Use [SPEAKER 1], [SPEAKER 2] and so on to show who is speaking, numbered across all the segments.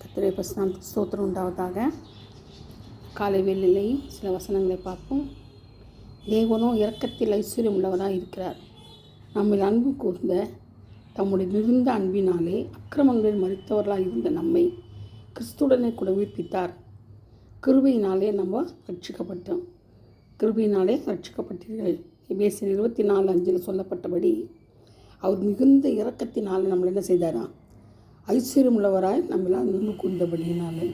[SPEAKER 1] கர்த்தருடைய பரிசுத்த ஸ்தோத்திரம் உண்டாவதாக. காலை வேளையிலே சில வசனங்களை பார்ப்போம். தேவனோ இரக்கத்தில் ஐஸ்வர்யம் உள்ளவராக இருக்கிறார். நம்மில் அன்பு கூர்ந்த தம்முடைய மிகுந்த அன்பினாலே அக்கிரமங்களில் மறித்தவர்களாக இருந்த நம்மை கிறிஸ்துடனே கூட உயிர்ப்பித்தார். கிருபையினாலே நம்ம ரட்சிக்கப்பட்டோம். கிருபையினாலே ரட்சிக்கப்பட்டீர்கள். எபேசியர் 24:5 சொல்லப்பட்டபடி அவர் மிகுந்த இரக்கத்தினாலே நம்மளை என்ன செய்தாராம்? ஐஸ்வர்யம் உள்ளவராய் நம்மளால் அன்பு கூர்ந்தபடினாலே.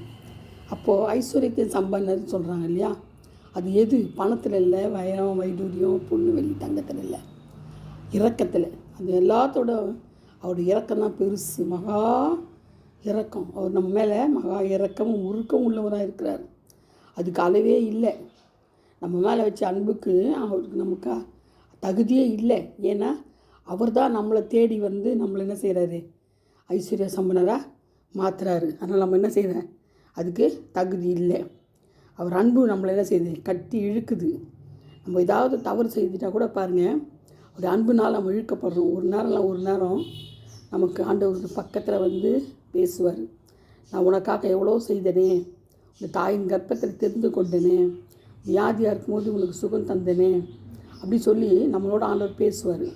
[SPEAKER 1] அப்போது ஐஸ்வர்யத்தின் சம்பந்தம் சொல்கிறாங்க இல்லையா? அது எது? பணத்தில் இல்லை, வைரம் வைடூரியம் பொண்ணு வெள்ளி தங்கத்தில் இல்லை, இரக்கத்தில். அது எல்லாத்தோட அவருடைய இரக்கம் தான் பெருசு. மகா இரக்கம். அவர் நம்ம மேலே மகா இரக்கமும் உருக்கம் உள்ளவராக இருக்கிறார். அதுக்கு அளவே இல்லை. நம்ம மேலே வச்ச அன்புக்கு அவருக்கு நமக்கு தகுதியே இல்லை. ஏன்னா அவர் தான் நம்மளை தேடி வந்து நம்மளை என்ன செய்கிறாரு? ஐஸ்வர்ய சம்பனராக மாற்றுறாரு. அதனால் நம்ம என்ன செய்கிறேன்? அதுக்கு தகுதி இல்லை. அவர் அன்பு நம்மளை என்ன செய்யுது? கட்டி இழுக்குது. நம்ம ஏதாவது தவறு செய்துட்டால் கூட பாருங்கள், ஒரு அன்புனால் நம்ம இழுக்கப்படுறோம். ஒரு நேரம் நமக்கு ஆண்டவர் பக்கத்தில் வந்து பேசுவார். நான் உனக்காக எவ்வளோ செய்தனே, இந்த தாயின் கர்ப்பத்தில் தெரிந்து கொண்டனே, வியாதியாக இருக்கும்போது உனக்கு சுகம் தந்தனே அப்படி சொல்லி நம்மளோட ஆண்டவர் பேசுவார்.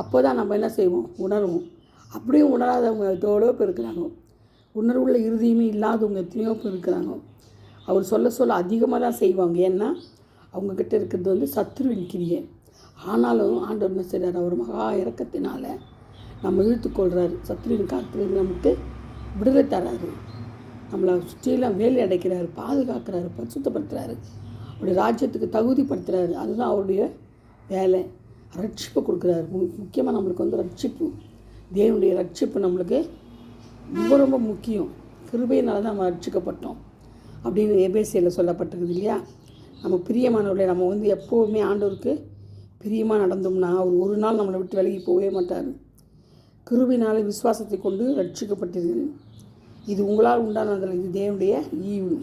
[SPEAKER 1] அப்போ தான் நம்ம என்ன செய்வோம்? உணர்வோம். அப்படியும் உணராதவங்க எவ்வளோ பேர் இருக்கிறாங்க. உணர்வுள்ள இறுதியுமே இல்லாதவங்க எத்தனையோ பேர் இருக்கிறாங்க. அவர் சொல்ல அதிகமாக தான் செய்வாங்க. ஏன்னா அவங்கக்கிட்ட இருக்கிறது வந்து சத்துருவின் கிரியை. ஆனாலும் ஆண்டவர் என்ன செய்கிறார்? அவர் மகா இரக்கத்தினால் நம்ம இழுத்துக்கொள்கிறாரு. சத்துருவின் காலத்தில் நமக்கு விடுதலை தராரு. நம்மளை சுற்றிலாம் வேலை அடைக்கிறாரு, பாதுகாக்கிறாரு, பரிசுத்தப்படுத்துகிறாரு, அவருடைய ராஜ்யத்துக்கு தகுதிப்படுத்துகிறாரு. அதுதான் அவருடைய வேலை. ரட்சிப்பு கொடுக்குறாரு. முக்கியமாக நம்மளுக்கு வந்து ரட்சிப்பு, தேவனுடைய ரட்சிப்பு நம்மளுக்கு ரொம்ப ரொம்ப முக்கியம். கிருபையினால தான் நம்ம ரட்சிக்கப்பட்டோம் அப்படின்னு எபேசியரில் சொல்லப்பட்டிருக்குது இல்லையா? நம்ம பிரியமானவர்களே, நம்ம வந்து எப்போவுமே ஆண்டவருக்கு பிரியமாக நடந்தோம்னா அவர் ஒரு நாள் நம்மளை விட்டு விலகி போகவே மாட்டார். கிருபையினால விசுவாசத்தை கொண்டு ரட்சிக்கப்பட்டீர்கள். இது உங்களால் உண்டானதில்லை, இது தேவனுடைய ஈவு.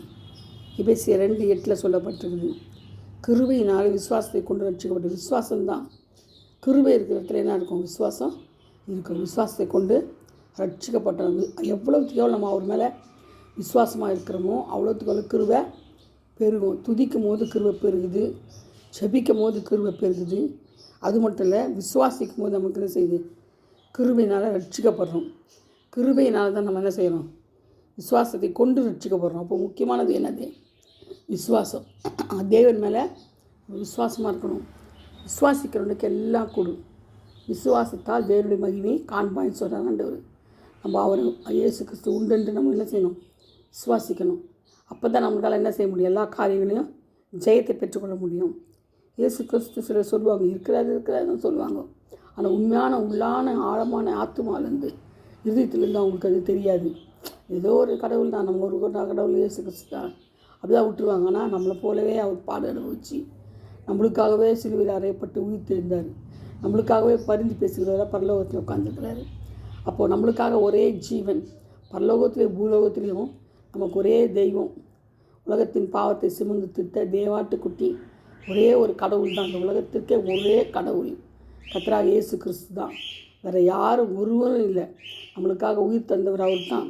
[SPEAKER 1] எபேசியர் 2:8 சொல்லப்பட்டிருக்குது. கிருபையினால விசுவாசத்தை கொண்டு ரட்சிக்கப்பட்ட விசுவாசம்தான். கிருபை இருக்கிற இடத்துல என்ன இருக்கும்? விசுவாசம் இருக்கும். விசுவாசத்தை கொண்டு ரட்சிக்கப்பட்டோம். எவ்வளோத்துக்கு எவ்வளோ நம்ம அவர் மேலே விசுவாசமாக இருக்கிறோமோ அவ்வளோத்துக்கு எவ்வளோ கிருபை பெருகும். துதிக்கும் போது கிருபை பெருகுது, ஜெபிக்கும் போது கிருபை பெருகுது. அது மட்டும் இல்லை, விசுவாசிக்கும் போது நமக்கு என்ன செய்யுது? கிருபையினால் ரட்சிக்கப்படுறோம். கிருபையினால் தான் நம்ம என்ன செய்கிறோம்? விசுவாசத்தை கொண்டு ரட்சிக்கப்படுறோம். அப்போ முக்கியமானது என்னது? விசுவாசம். தேவன் மேலே விசுவாசமாக இருக்கணும். விசுவாசிக்கிறவனுக்கு எல்லாம் கொடு. விசுவாசத்தால் தேவனுடைய மகிமை காண்பான்னு சொல்கிறாங்க ஆண்டவர். நம்ம அவர் இயேசு கிறிஸ்து உண்டென்று நம்ம என்ன செய்யணும்? விசுவாசிக்கணும். அப்போ தான் நம்மளால் என்ன செய்ய முடியும்? எல்லா காரியங்களையும் ஜெயத்தை பெற்றுக்கொள்ள முடியும். இயேசு கிறிஸ்து சிலர் சொல்லுவாங்க, இருக்கிறாருன்னு சொல்லுவாங்க. ஆனால் உண்மையான உள்ளான ஆழமான ஆத்துமாலேருந்து இதயத்துலேருந்து அவங்களுக்கு அது தெரியாது. ஏதோ ஒரு கடவுள் தான், நம்ம ஒரு கடவுள் இயேசு கிறிஸ்து தான் அப்படி தான் விட்டுருவாங்க. ஆனால் நம்மளை போலவே அவர் பாடு அனுபவிச்சு நம்மளுக்காகவே சிலுவையில் அறையப்பட்டு உயிர் தெரிந்தார். நம்மளுக்காகவே பரிந்து பேசுகிறவராக பரலோகத்தில் உட்காந்துருக்கிறாரு. அப்போது நம்மளுக்காக ஒரே ஜீவன், பரலோகத்திலேயும் பூலோகத்திலையும் நமக்கு ஒரே தெய்வம், உலகத்தின் பாவத்தை சுமந்து திட்ட தேவாட்டுக்குட்டி ஒரே ஒரு கடவுள் தான். அந்த உலகத்திற்கே ஒரே கடவுள் கர்த்தராகிய இயேசு கிறிஸ்து தான். வேறு யாரும் ஒருவரும் இல்லை. நம்மளுக்காக உயிர் தந்தவர் அவர் தான்.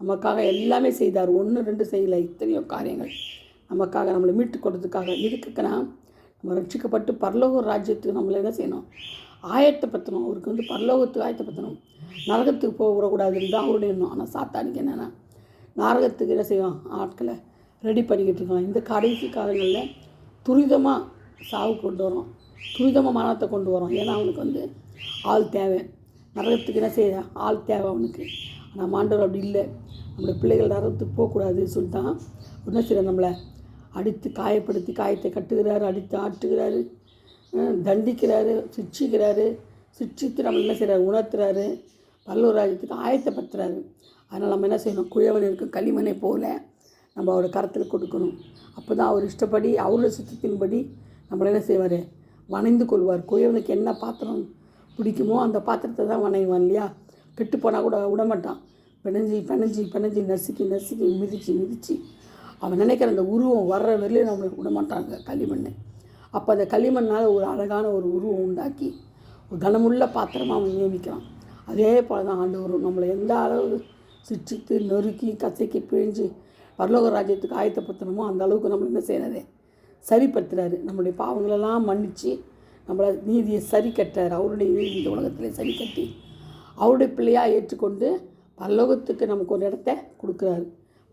[SPEAKER 1] நமக்காக எல்லாமே செய்தார். 1, 2 செய்யலை, இத்தனையோ காரியங்கள் நமக்காக, நம்மளை மீட்டு கொடுத்ததுக்காக. எதுக்குன்னா நம்ம ரட்சிக்கப்பட்டு பரலோக ராஜ்யத்துக்கு நம்மளை என்ன செய்யணும்? ஆயத்தப்படுத்தணும். அவருக்கு வந்து பரலோகத்துக்கு ஆயத்தப்படுத்தணும். நரகத்துக்கு போக விடக்கூடாதுன்னு தான் அவருடைய எண்ணம். ஆனால் சாத்தானுக்கு என்னென்னா நரகத்துக்கு என்ன செய்வோம்? ஆட்களை ரெடி பண்ணிக்கிட்டு இருக்கோம். இந்த கடைசி காலங்களில் துரிதமாக சாவு கொண்டு வரோம், துரிதமாக மரணத்தை கொண்டு வரோம். ஏன்னா அவனுக்கு வந்து ஆள் தேவை. நரகத்துக்கு என்ன செய்ய ஆள் தேவை அவனுக்கு. ஆனால் ஆண்டவர் அப்படி இல்லை. நம்மளுடைய பிள்ளைகள் நரகத்துக்கு போகக்கூடாதுன்னு சொல்லிட்டான். என்ன செய்ய நம்மளை அடித்து காயப்படுத்தி காயத்தை கட்டுகிறாரு, அடித்து ஆட்டுகிறாரு, தண்டிக்கிறாரு, சிக்ஷித்து நம்ம என்ன செய்கிறாரு? உணர்த்துறாரு, பரலோக ராஜ்யத்துக்கு ஆயத்தப்படுத்துகிறாரு. அதனால் நம்ம என்ன செய்யணும்? குயவன் இருக்கும் களிமனை போல நம்ம அவரோட கரத்தில் கொடுக்கணும். அப்போ தான் அவர் இஷ்டப்படி, அவரோட சித்தத்தின்படி நம்மளை என்ன செய்வார்? வணைந்து கொள்வார். குயவனுக்கு என்ன பாத்திரம் பிடிக்குமோ அந்த பாத்திரத்தை தான் வணைவான் இல்லையா? கெட்டு போனால் கூட விடமாட்டான். பிணைஞ்சி நசுக்கி மிதித்து அவன் நினைக்கிற அந்த உருவம் வர்ற வரையிலும் நம்மளை விட மாட்டாங்க களிமண். அப்போ அந்த களிமண்ணால் ஒரு அழகான ஒரு உருவம் உண்டாக்கி ஒரு கனமுள்ள பாத்திரமாக அவன் நியமிக்கிறான். அதே போல் தான் ஆண்டவரும் நம்மளை எந்த அளவு சிற்றித்து நொறுக்கி கசைக்கு பிழிஞ்சு பரலோக ராஜ்யத்துக்கு ஆயத்தப்படுத்தணுமோ அந்த அளவுக்கு நம்ம என்ன செய்யறது சரிப்படுத்துகிறாரு. நம்மளுடைய பாவங்களெல்லாம் மன்னித்து நம்மளை நீதியை சரி கட்டுறாரு. அவருடைய நீதி இந்த உலகத்தில் சரி கட்டி அவருடைய பிள்ளையாக ஏற்றுக்கொண்டு பரலோகத்துக்கு நமக்கு ஒரு இடத்த கொடுக்குறாரு.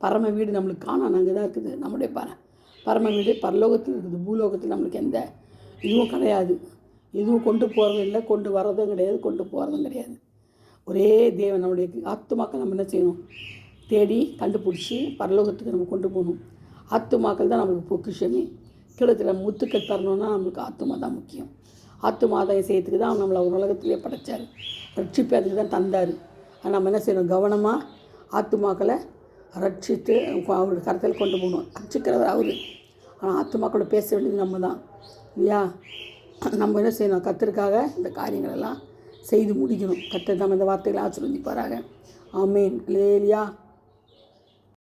[SPEAKER 1] பரம வீடு நம்மளுக்கு காணான் அங்கே தான் இருக்குது. நம்முடைய பரம வீடு பரலோகத்தில் இருக்குது. பூலோகத்தில் நம்மளுக்கு எந்த இதுவும் கிடையாது. எதுவும் கொண்டு போகிறதும் இல்லை, கொண்டு வர்றதும் கிடையாது, கொண்டு போகிறதும் கிடையாது. ஒரே தேவன். நம்முடைய ஆத்துமாக்கள் நம்ம என்ன செய்யணும், தேடி கண்டுபிடிச்சி பரலோகத்துக்கு நம்ம கொண்டு போகணும். ஆத்துமாக்கள் தான் நம்மளுக்கு பொக்கிஷமே. கீழத்தில் முத்துக்கள் தரணுன்னா நம்மளுக்கு ஆத்துமா தான் முக்கியம். ஆத்துமாதாயம் செய்யறதுக்கு தான் நம்மளை ஒரு உலகத்திலே படைச்சார். ரட்சிப்பு அதுக்கு தான் தந்தார். ஆனால் நம்ம என்ன செய்யணும், கவனமாக ஆத்துமாக்களை ரட்சித்து அவருடைய கருத்தில் கொண்டு போகணும். ரட்சிக்கிறவர் அவர், ஆனால் ஆத்துமாக்களோட பேச வேண்டியது நம்ம தான் இல்லையா. நம்ம என்ன செய்யணும், கர்த்தருக்காக இந்த காரியங்களெல்லாம் செய்து முடிக்கணும். கர்த்தர் நம்ம இந்த வார்த்தைகளை ஆசீர்வதிப்பாராக. ஆமென். அல்லேலூயா.